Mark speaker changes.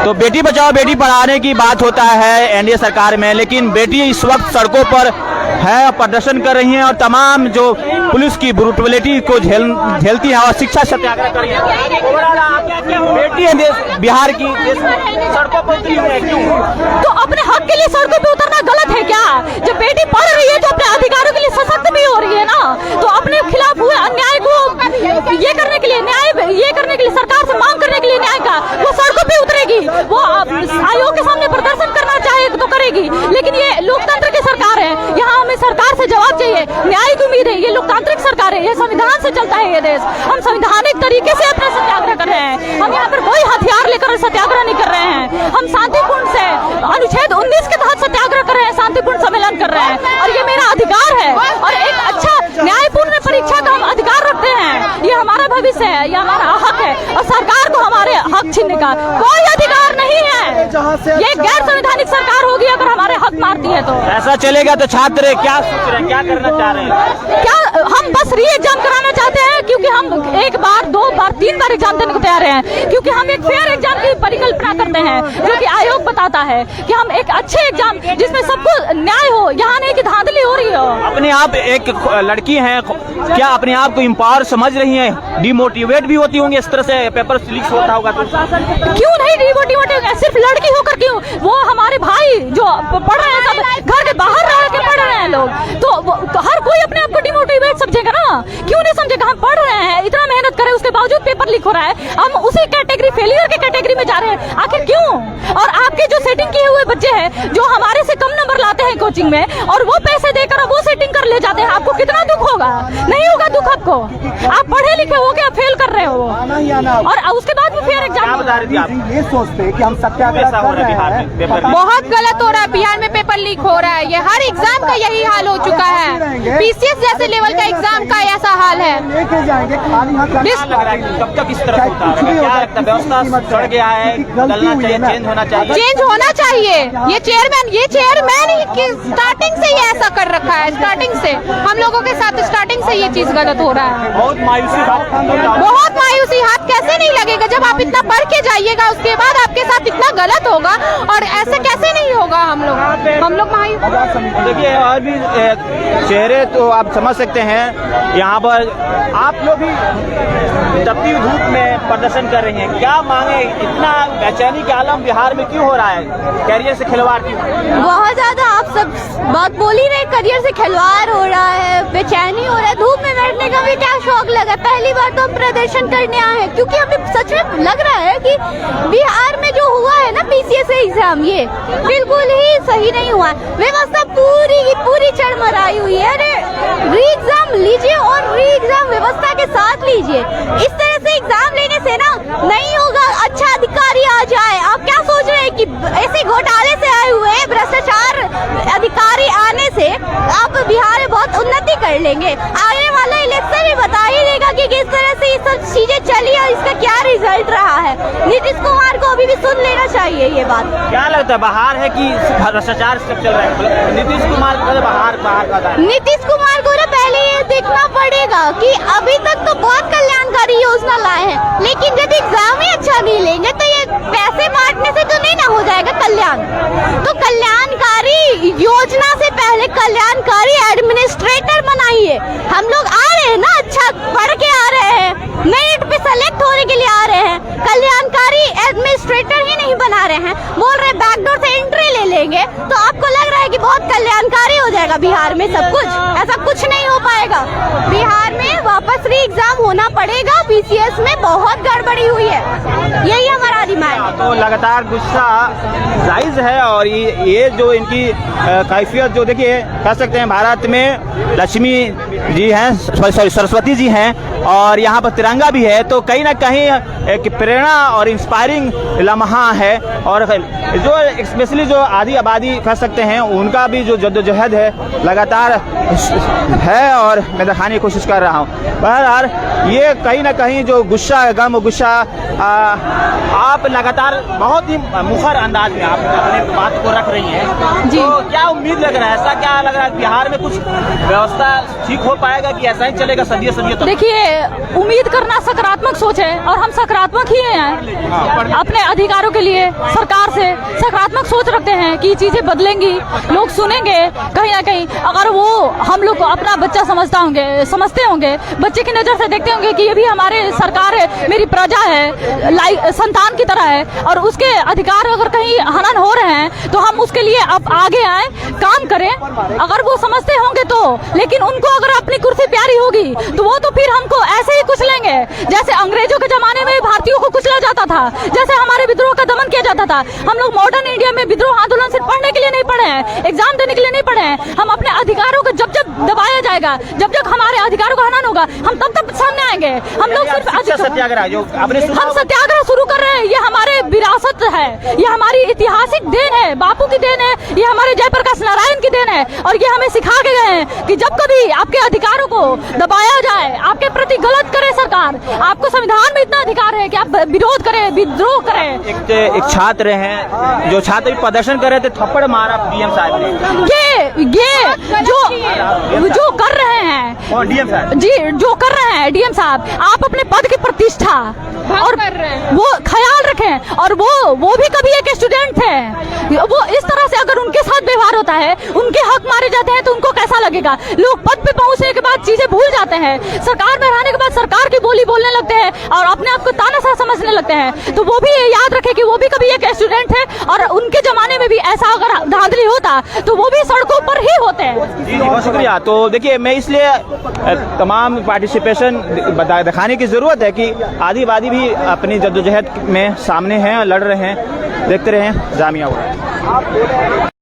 Speaker 1: तो बेटी बचाओ बेटी पढ़ाने की बात होता है एनडीए सरकार में, लेकिन बेटी इस वक्त सड़कों पर है, प्रदर्शन कर रही हैं और तमाम जो पुलिस की ब्रूटलिटी को झेलती है और शिक्षा सत्याग्रह कर रही है। बेटी है बिहार की, सड़कों पर उतरी हुई है, क्यों?
Speaker 2: तो अपने हक के लिए सड़कों पे उतरना गलत है क्या? जब बेटी पढ़ रही है तो अपने अधिकारों के लिए सशक्त भी हो रही है ना, तो अपने खिलाफ हुए अन्याय को ये करने के लिए, न्याय ये करने के लिए, सरकार से मांग करने के लिए न्याय का, वो सड़कों पे उतरेगी। वो आयोग के सामने प्रदर्शन करना चाहे तो करेगी, लेकिन ये लोकतंत्र की सरकार है, यहाँ हमें सरकार से जवाब चाहिए, न्याय की उम्मीद है। ये लोकतांत्रिक सरकार है, ये संविधान से चलता है ये देश। हम संवैधानिक तरीके से अपना सत्याग्रह कर रहे हैं, हम यहाँ पर कोई हथियार लेकर सत्याग्रह नहीं कर रहे हैं। हम शांतिपूर्ण से अनुच्छेद 19 के तहत सत्याग्रह कर रहे हैं, शांतिपूर्ण सम्मेलन कर रहे हैं, और ये मेरा अधिकार है और एक अच्छा न्यायपूर्ण परीक्षा का हम अधिकार रखते हैं। ये हमारा भविष्य है, ये हमारा हक है, और सरकार को हमारे हक छीनने का कोई अधिकार नहीं है। ये गैर संवैधानिक सरकार होगी अगर हमारे हक मारती है तो।
Speaker 1: ऐसा चलेगा तो छात्र क्या सोच रहे हैं, क्या करना चाह रहे हैं?
Speaker 2: क्या हम बस री एग्जाम कराना चाहते हैं, क्योंकि हम 1 बार 2 बार 3 बार एग्जाम देने को तैयार हैं, क्योंकि हम एक फेयर एग्जाम की परिकल्पना करते हैं, जो कि आयोग बताता है कि हम एक अच्छे एग्जाम जिसमें सबको न्याय हो, यहाँ नहीं कि धांधली हो रही हो।
Speaker 1: अपने आप एक लड़की हैं, क्या अपने आप को एम्पावर समझ रही हैं? डिमोटिवेट भी होती होंगी इस तरह से पेपर लीक होता होगा तो?
Speaker 2: क्यों नहीं डिमोटिवेट होगा? सिर्फ लड़की होकर क्यों? वो हमारे भाई जो पढ़ रहे हैं, सब घर के बाहर रह के पढ़ रहे हैं लोग, तो हर कोई अपने आप को डिमोटिवेट समझेगा ना, क्यों नहीं समझेगा? हम पढ़ रहे हैं, इतना मेहनत करें, उसके बावजूद पेपर लीक हो रहा है, हम उसी कैटेगरी फेलियर के कैटेगरी में जा रहे हैं, आखिर क्यों? और आपके जो सेटिंग किए हुए बच्चे हैं, जो हमारे से कम नंबर लाते हैं कोचिंग में, और वो पैसे देकर वो सेटिंग कर ले जाते हैं, आपको कितना दुख होगा? नहीं होगा दुख आपको, आप पढ़े लिखे हो के फेल कर रहे हो, और उसके बाद भी फेयर एग्जाम।
Speaker 3: ये सोचते कि हम सत्याग्रह कर रहे हैं,
Speaker 4: बहुत गलत हो रहा है। बिहार में पेपर लीक हो रहा है, ये हर एग्जाम का यही हाल हो चुका है। पीसीएस जैसे लेवल का एग्जाम का ऐसा हाल है।
Speaker 3: लेके जाएंगे खाली हाथ।
Speaker 1: कब तक इस तरह होता है? क्या लगता है, व्यवस्था सड़ गया है, बदलना चाहिए, चेंज होना चाहिए?
Speaker 4: चेंज होना चाहिए। ये चेयरमैन ही स्टार्टिंग से ही ऐसा कर रखा है, स्टार्टिंग से हम लोगों के साथ स्टार्टिंग से ये चीज गलत हो रहा है।
Speaker 1: बहुत मायूसी
Speaker 4: बहुत मायूसी। हाथ कैसे नहीं लगेगा जब आप इतना पढ़ के जाइएगा, उसके बाद आपके साथ इतना गलत होगा, और ऐसे कैसे नहीं होगा? हम लोग मायूस।
Speaker 1: देखिए और भी चेहरे तो आप समझ सकते हैं, यहाँ पर आप लोग भी तपती धूप में प्रदर्शन कर रही हैं, क्या मांगे? इतना बेचैनी का आलम बिहार में क्यों हो रहा है? कैरियर से खिलवाड़ क्यों?
Speaker 2: बहुत ज्यादा आप सब बात बोल ही रहे, करियर से खिलवाड़ हो रहा है, बेचैनी हो रहा है, धूप में बैठने का भी क्या शौक लगा। पहली बार तो हम प्रदर्शन करने आए हैं, क्योंकि हमें सच में लग रहा है कि बिहार में जो हुआ है ना पीसीएस एग्जाम, ये बिल्कुल ही सही नहीं हुआ। व्यवस्था पूरी की पूरी चरमराई हुई है। अरे री एग्जाम लीजिए और री एग्जाम व्यवस्था के साथ लीजिए। इस तरह से एग्जाम लेने से ना नहीं होगा। अच्छा अधिकारी आ जाए, आप क्या सोच रहे हैं कि ऐसे घोटाले से आए हुए भ्रष्टाचार अधिकारी आने से आप बिहार में बहुत उन्नति कर लेंगे? आने वाला इलेक्शन ही बता ही देगा कि किस तरह से ये सब चीजें चली और इसका क्या रिजल्ट रहा है। नीतीश कुमार को अभी भी सुन लेना चाहिए ये बात।
Speaker 1: क्या लगता है, बाहर है कि भ्रष्टाचार सब चल रहा है? नीतीश कुमार बाहर का
Speaker 2: नीतीश कुमार को ना पहले ये देखना पड़ेगा कि अभी तक तो बहुत कल्याणकारी योजना लाए हैं, लेकिन यदि एग्जाम ही अच्छा नहीं लेंगे तो ये पैसे बांटने से तो नहीं ना हो जाएगा कल्याण। तो कल्याणकारी योजना से पहले कल्याणकारी एडमिनिस्ट्रेटर बनाइए। हम लोग आ रहे हैं ना, अच्छा पढ़ के आ रहे हैं, मेरिट पे सेलेक्ट होने के लिए आ रहे हैं, कल्याणकारी एडमिनिस्ट्रेटर ही नहीं बना रहे हैं, बोल रहे बैकडोर से एंट्री ले लेंगे, तो आपको लग रहा है कि बहुत कल्याणकारी हो जाएगा बिहार में सब कुछ? ऐसा कुछ नहीं हो पाएगा। बिहार में वापस री एग्जाम होना पड़ेगा। पीसीएस में बहुत गड़बड़ी हुई है, यही हमारा डिमांड है।
Speaker 1: तो लगातार गुस्सा जायज है, और ये जो इनकी कैफियत जो देखिए कह सकते हैं, भारत में लक्ष्मी जी हैं, सॉरी सरस्वती जी हैं, और यहाँ पर तिरंगा भी है, तो कहीं ना कहीं एक प्रेरणा और इंस्पायरिंग लम्हा है। और जो स्पेशली जो आधी आबादी कह सकते हैं, उनका भी जो जद्दोजहद है लगातार है, और मैं दिखाने की कोशिश कर रहा हूँ। बहरहाल ये कहीं ना कहीं जो गुस्सा है, गम गुस्सा, आप लगातार बहुत ही मुखर अंदाज में आप अपने बात को रख रही हैं जी। तो क्या उम्मीद लग रहा है, ऐसा क्या लग रहा है बिहार में कुछ व्यवस्था ठीक हो पाएगा कि ऐसा ही चलेगा सदियों सदियों तक?
Speaker 2: देखिए, उम्मीद करना सकारात्मक सोच है और हम सकारात्मक ही हैं। अपने अधिकारों के लिए सरकार से सकारात्मक सोच रखते हैं कि चीजें बदलेंगी, लोग सुनेंगे कहीं ना कहीं। अगर वो हम लोग को अपना बच्चा समझते होंगे, बच्चे की नजर से देखते होंगे कि ये भी हमारे सरकार है, मेरी प्रजा है, संतान की तरह है, और उसके अधिकार अगर कहीं हनन हो रहे हैं तो हम उसके लिए अब आगे आए, काम करें। अगर वो समझते होंगे तो, लेकिन उनको अगर अपनी कुर्सी प्यारी होगी तो वो तो फिर हमको ऐसे ही कुचलेंगे जैसे अंग्रेजों के जमाने में भारतीयों को कुचला जाता था, जैसे हमारे विद्रोह का दमन किया जाता था। हम लोग मॉडर्न इंडिया में विद्रोह आंदोलन सिर्फ पढ़ने के लिए नहीं पढ़े हैं, एग्जाम देने के लिए नहीं पढ़े हैं। हम अपने अधिकारों को जब जब दबाया जाएगा, जब जब हमारे अधिकारों का हनन होगा, हम तब तब सामने आएंगे। हम लोग सिर्फ
Speaker 1: सत्याग्रह जो आपने
Speaker 2: हम सत्याग्रह शुरू कर रहे हैं, ये हमारे विरासत है, ये हमारी ऐतिहासिक देन है, बापू की देन है, ये हमारे जयप्रकाश नारायण की देन है। और ये हमें सिखा के गए हैं कि जब कभी आपके अधिकारों को दबाया जाए, आपके प्रति गलत करे सरकार, आपको संविधान में इतना अधिकार है कि आप विरोध करें, विद्रोह करें।
Speaker 1: एक छात्र हैं, जो छात्र भी प्रदर्शन कर रहे थे, थप्पड़ मारा डीएम साहब ने।
Speaker 2: ये जो कर रहे हैं
Speaker 1: डीएम साहब
Speaker 2: जी, जो कर रहे हैं डीएम साहब, आप अपने पद की प्रतिष्ठा और वो ख्याल रखें। और वो भी कभी एक स्टूडेंट थे, वो इस तरह से अगर उनके साथ व्यवहार होता है, उनके हक मारे जाते हैं तो उनको कैसा लगेगा? लोग पद पे पहुंचने के बाद चीजें भूल जाते हैं, सरकार में रहने के बाद सरकार की बोली बोलने लगते हैं और अपने आप को तानाशाह समझने लगते हैं। तो वो भी याद रखे कि वो भी कभी एक स्टूडेंट है और उनके जमाने में भी ऐसा अगर धांधली होता तो वो भी सड़कों पर ही होते हैं।
Speaker 1: जी बहुत शुक्रिया। तो देखिए, मैं इसलिए तमाम पार्टिसिपेशन दिखाने की जरूरत है कि आदिवासी भी अपनी जद्दोजहद में सामने हैं और लड़ रहे हैं। देखते रहें जामिया।